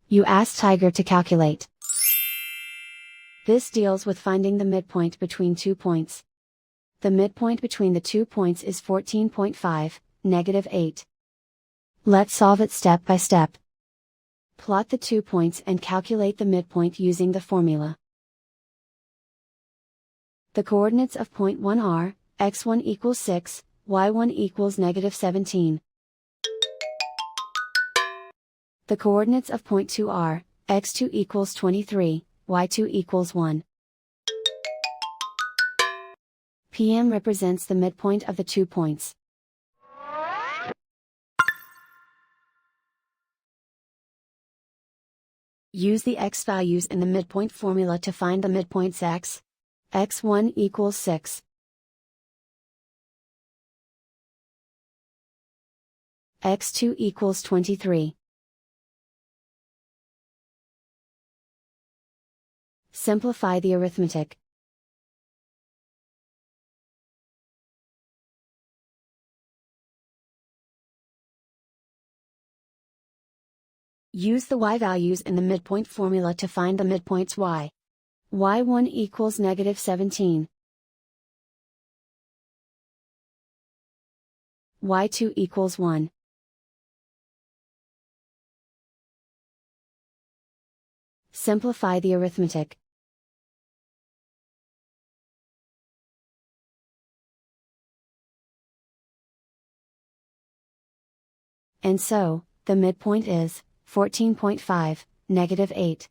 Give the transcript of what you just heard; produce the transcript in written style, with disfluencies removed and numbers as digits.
You ask Tiger to calculate. This deals with finding the midpoint between 2 points. The midpoint between the 2 points is 14.5, -8. Let's solve it step by step. Plot the 2 points and calculate the midpoint using the formula. The coordinates of point 1 are, x1 equals 6, y1 equals -17. The coordinates of point 2 are, x2 equals 23, y2 equals 1. PM represents the midpoint of the 2 points. Use the x values in the midpoint formula to find the midpoints x. x1 equals 6. x2 equals 23. Simplify the arithmetic. Use the y values in the midpoint formula to find the midpoints y. y1 equals -17. y2 equals 1. Simplify the arithmetic. And so, the midpoint is 14.5, -8.